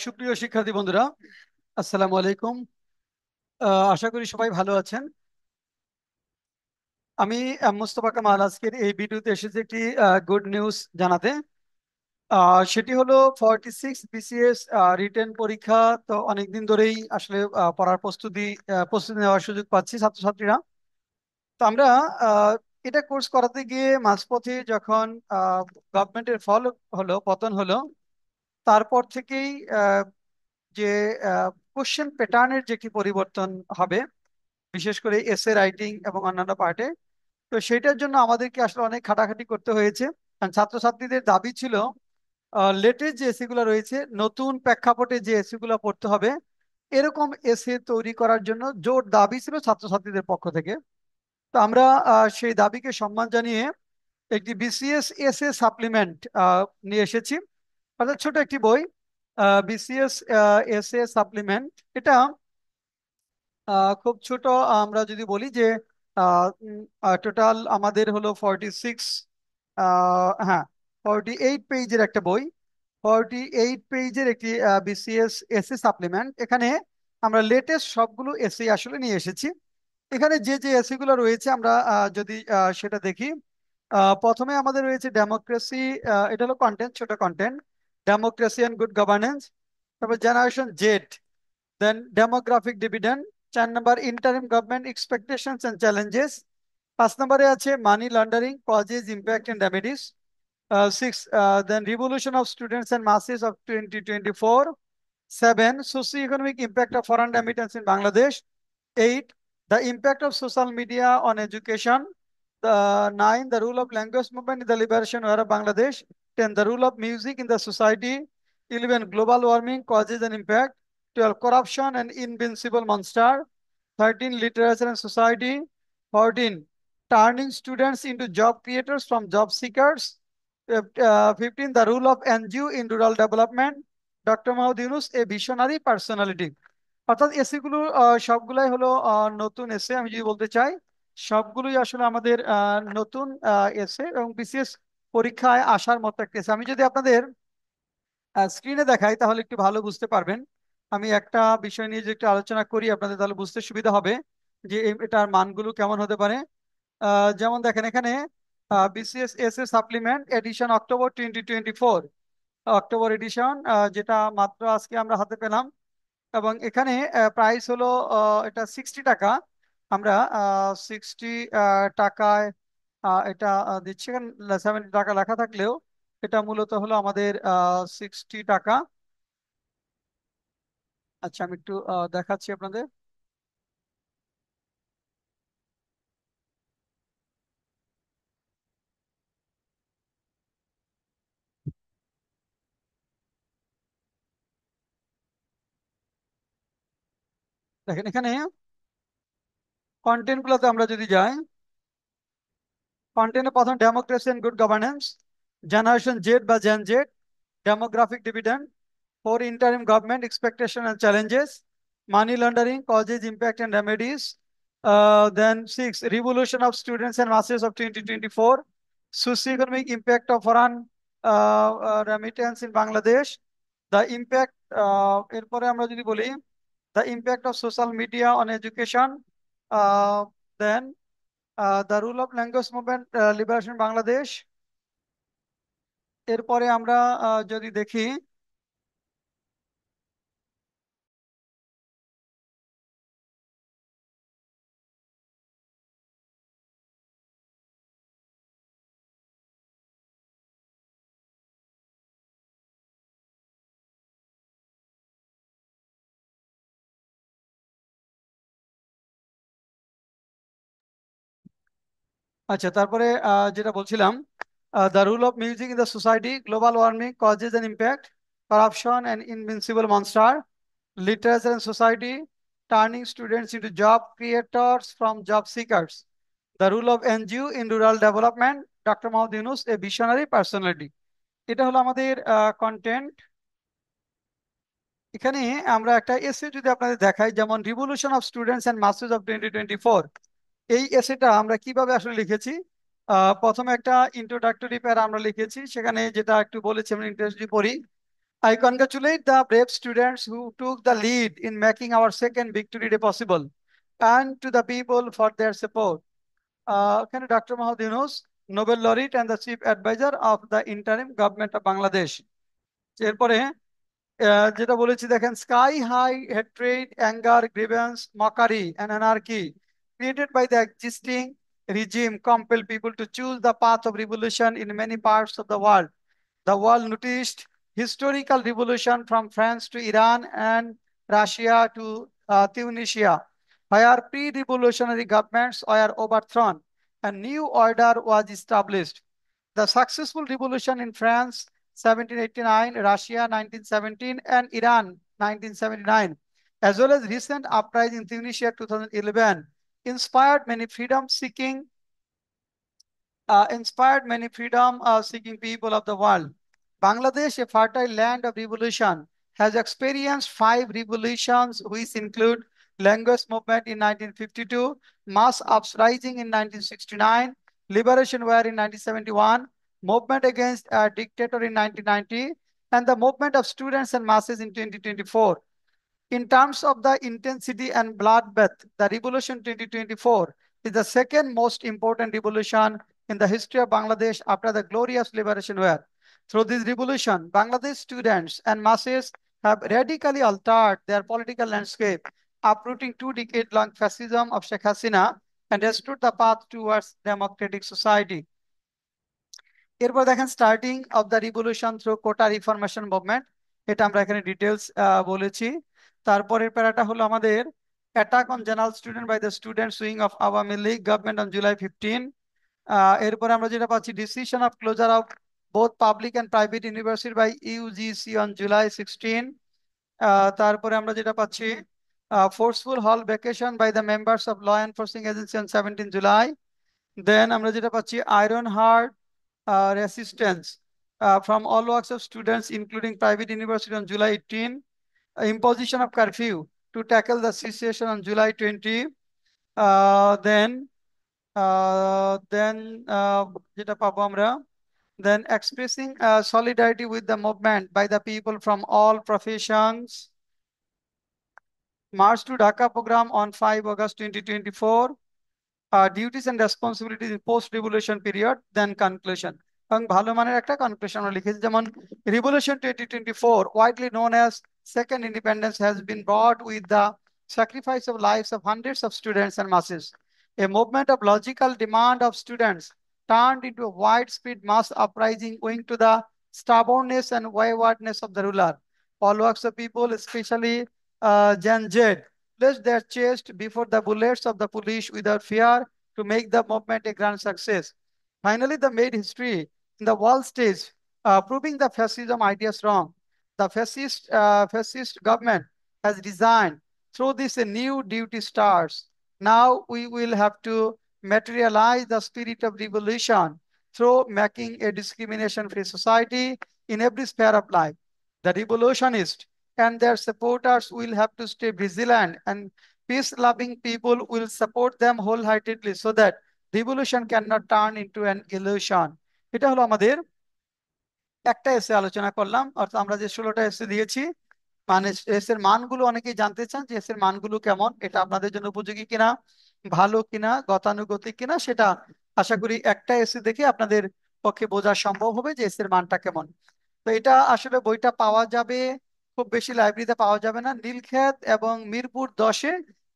সুপ্রিয় শিক্ষার্থী বন্ধুরা, আসসালামু আলাইকুম। আশা করি সবাই ভালো আছেন। আমি মোস্তফা কামাল আজকের এই ভিডিওতে এসেছি একটি গুড নিউজ জানাতে। সেটি হলো 46 বিসিএস রিটেন পরীক্ষা। তো অনেকদিন ধরেই আসলে পড়ার প্রস্তুতি নেওয়ার সুযোগ পাচ্ছি ছাত্রছাত্রীরা। তো আমরা আহ, এটা কোর্স করাতে গিয়ে মাঝপথে যখন গভর্নমেন্টের ফল হলো, পতন হলো, তারপর থেকেই যে কোশ্চেন প্যাটার্নের যে একটি পরিবর্তন হবে, বিশেষ করে এসে রাইটিং এবং অন্যান্য পার্টে। তো সেটার জন্য আমাদেরকে আসলে অনেক খাটাখাটি করতে হয়েছে, কারণ ছাত্রছাত্রীদের দাবি ছিল লেটেস্ট যে এসে গুলো রয়েছে, নতুন প্রেক্ষাপটে যে এসে গুলো পড়তে হবে, এরকম এসে তৈরি করার জন্য জোর দাবি ছিল ছাত্রছাত্রীদের পক্ষ থেকে। তো আমরা সেই দাবিকে সম্মান জানিয়ে একটি বিসিএস এসএ সাপ্লিমেন্ট নিয়ে এসেছি, অর্থাৎ ছোট একটি বই, বিসিএস এসএ সাপ্লিমেন্ট। এটা খুব ছোট। আমরা যদি বলি যে টোটাল আমাদের হলো 46, হ্যাঁ, 48 পেজের একটা বই, 48 পেজের একটি বিসিএস এসএ সাপ্লিমেন্ট। এখানে আমরা লেটেস্ট সবগুলো এসএ আসলে নিয়ে এসেছি। এখানে যে যে এসএ গুলো রয়েছে আমরা যদি সেটা দেখি, প্রথমে আমাদের রয়েছে ডেমোক্রেসি। এটা হলো কন্টেন্ট, ছোট content. Democracy and good governance. তারপর generation Z, then demographic dividend. 4 number interim government expectations and challenges. 5 নম্বরে আছে money laundering causes impact and remedies. 6, then revolution of students and masses of 2024। 7, socio economic impact of foreign remittance in Bangladesh. 8, the impact of social media on education. 9, the role of language movement in the liberation era of Bangladesh. 10, the role of music in the society. 11, global warming causes and impact. 12, corruption and invincible monster. 13, literature and society. 14, turning students into job creators from job seekers. 15, the role of NGO in rural development. Doctor Mahmud Yunus, A visionary personality. অর্থাৎ এসে গুলো সবগুলাই হলো নতুন এসে। আমি যদি বলতে চাই, সবগুলোই আসলে আমাদের নতুন এসে এবং বিসিএস পরীক্ষায় আসার মতো একটা এসে। আমি যদি আপনাদের স্ক্রিনে দেখাই তাহলে একটু ভালো বুঝতে পারবেন। আমি একটা বিষয় নিয়ে যদি একটু আলোচনা করি আপনাদের, তাহলে বুঝতে সুবিধা হবে যে এটার মানগুলো কেমন হতে পারে। যেমন দেখেন এখানে BCS S A supplement edition October 2024, October edition, যেটা মাত্র আজকে আমরা হাতে পেলাম। এবং এখানে প্রাইস হলো এটা 60 টাকা। আমরা 60 টাকায় এটা দিচ্ছি। এখানে 70 টাকা লেখা থাকলেও এটা মূলত হলো আমাদের 60 টাকা। আচ্ছা, আমি একটু দেখাচ্ছি আপনাদের। দেখেন এখানে কন্টেন্ট গুলোতে আমরা যদি যাই, কন্টেন্টে প্রথম democracy and good governance, generation Z বা gen Z, demographic dividend, four interim government expectation and challenges, money laundering causes impact and remedies. Then 6, revolution of students and masses of 2024, socio-economic impact of foreign remittance in Bangladesh, the impact, এরপরে আমরা যদি বলি the impact of social media on education, then the rule of language movement liberation Bangladesh. এরপরে আমরা যদি দেখি, আচ্ছা তারপরে যেটা বলছিলাম, the rule of music in the society, global warming causes and impact, corruption and invincible monster, literature and society, turning students into job creators from job seekers, the role of NGO in rural development, doctor Mahmud Yunus, A visionary personality. এটা হলো আমাদের content. এখানে আমরা একটা এসে যদি আপনাদের দেখাই, যেমন revolution of students and মাসেস of 2024, এই এসেটা আমরা কিভাবে আসলে লিখেছি। প্রথমে একটা ইন্ট্রোডাক্টরি প্যারা আমরা লিখেছি, সেখানে যেটা একটু বলেছি আমরা ইন্টারেস্ট পড়ি। I congratulate the brave students who took the lead in making our second victory day possible, and to the people for their support. Can Dr. Mahathir Yunus, Nobel laureate and the chief advisor of the interim government of Bangladesh. এরপরে যেটা বলেছি দেখেন, sky high hatred, anger, grievance, mockery and anarchy created by the existing regime compel people to choose the path of revolution in many parts of the world. The world noticed historical revolution from France to Iran and Russia to Tunisia, where pre-revolutionary governments were overthrown and new order was established. The successful revolution in France 1789, Russia 1917, and Iran 1979, as well as recent uprising in Tunisia 2011, inspired many freedom-seeking people of the world. Bangladesh, a fertile land of revolution, has experienced 5 revolutions, which include language movement in 1952, mass uprising in 1969, liberation war in 1971, movement against a dictator in 1990, and the movement of students and masses in 2024. In terms of the intensity and bloodbath, the Revolution 2024 is the second most important revolution in the history of Bangladesh after the glorious liberation war. Through this revolution, Bangladesh students and masses have radically altered their political landscape, uprooting 2-decade-long fascism of Sheikh Hasina and restored the path towards democratic society. এরপর দেখেন starting of the revolution through quota reformation movement, এটা আমরা এখানে details বলেছি। তারপরের প্যারাটা হলো আমাদের attack on general student by the students wing of Awami League government on July 15। এরপরে আমরা যেটা পাচ্ছি decision of closure of both public and private university by UGC on July 16। তারপরে আমরা যেটা পাচ্ছি forceful hall vacation by the members of law enforcing agency on 17 July। দেন আমরা যেটা পাচ্ছি iron heart resistance from all walks of students, including private university on July 18, imposition of curfew to tackle the situation on July 20, then যেটা পাবো আমরা, then expressing solidarity with the movement by the people from all professions, March to Dhaka program on 5 August 2024, duties and responsibilities in post-revolution period, then conclusion. এবং ভালো মানের একটা conclusion আমরা লিখেছি, যেমন Revolution 2024, widely known as Second Independence, has been brought with the sacrifice of lives of hundreds of students and masses. A movement of logical demand of students turned into a widespread mass uprising owing to the stubbornness and waywardness of the ruler. All walks of people, especially Gen Z, placed their chest before the bullets of the police without fear to make the movement a grand success. Finally, they made history in the world stage, proving the fascism ideas wrong. The fascist government has resigned. Through this, a new duty starts. Now we will have to materialize the spirit of revolution through making a discrimination-free society in every sphere of life. The revolutionists and their supporters will have to stay vigilant, and peace-loving people will support them wholeheartedly so that revolution cannot turn into an illusion. এটা হলো আমাদের একটা এসে আলোচনা করলাম, অর্থাৎ আমরা যে 16টা এসে দিয়েছি, মানে এস এর মানগুলো অনেকেই জানতে চান যে এস এর মানগুলো কেমন, এটা আপনাদের জন্য উপযোগী কিনা, ভালো কিনা, গতানুগতিক কিনা, সেটা আশা করি একটা এসে দেখে আপনাদের পক্ষে বোঝা সম্ভব হবে যে এস এর মানটা কেমন। তো এটা আসলে বইটা পাওয়া যাবে, খুব বেশি লাইব্রেরিতে পাওয়া যাবে না, নীলক্ষেত এবং মিরপুর 10-এ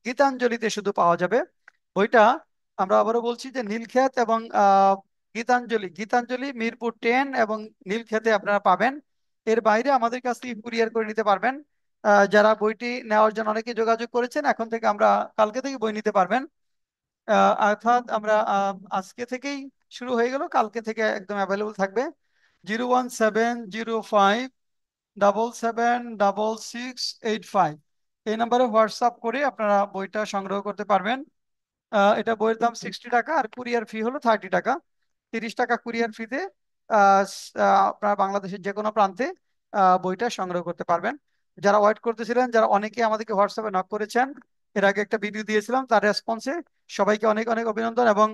গীতাঞ্জলিতে শুধু পাওয়া যাবে বইটা। আমরা আবারও বলছি যে নীলক্ষেত এবং গীতাঞ্জলি মিরপুর 10 এবং নীলক্ষেতে আপনারা পাবেন। এর বাইরে আমাদের কাছ থেকে কুরিয়ার করে নিতে পারবেন। যারা বইটি নেওয়ার জন্য অনেকে যোগাযোগ করেছেন, এখন থেকে আমরা কালকে থেকে বই নিতে পারবেন। অর্থাৎ আমরা আজকে থেকেই শুরু হয়ে গেল, কালকে থেকে একদম অ্যাভেলেবল থাকবে। 01705776685 এই নাম্বারে হোয়াটসঅ্যাপ করে আপনারা বইটা সংগ্রহ করতে পারবেন। এটা বইয়ের দাম 60 টাকা আর কুরিয়ার ফি হলো 30 টাকা। 30 টাকা কুরিয়ার ফিতে আপনারা বাংলাদেশের যে কোনো প্রান্তে বইটা সংগ্রহ করতে পারবেন। যারা ওয়েট করতেছিলেন, যারা অনেকে আমাদেরকে হোয়াটসঅ্যাপে নক করেছেন, এর আগে একটা ভিডিও দিয়েছিলাম, তার রেসপন্সে সবাইকে অনেক অনেক অভিনন্দন এবং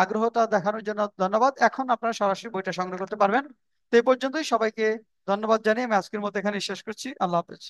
আগ্রহটা দেখানোর জন্য ধন্যবাদ। এখন আপনারা সরাসরি বইটা সংগ্রহ করতে পারবেন। তো এই পর্যন্তই, সবাইকে ধন্যবাদ জানিয়ে আমি আজকের মতো এখানে শেষ করছি। আল্লাহ হাফেজ।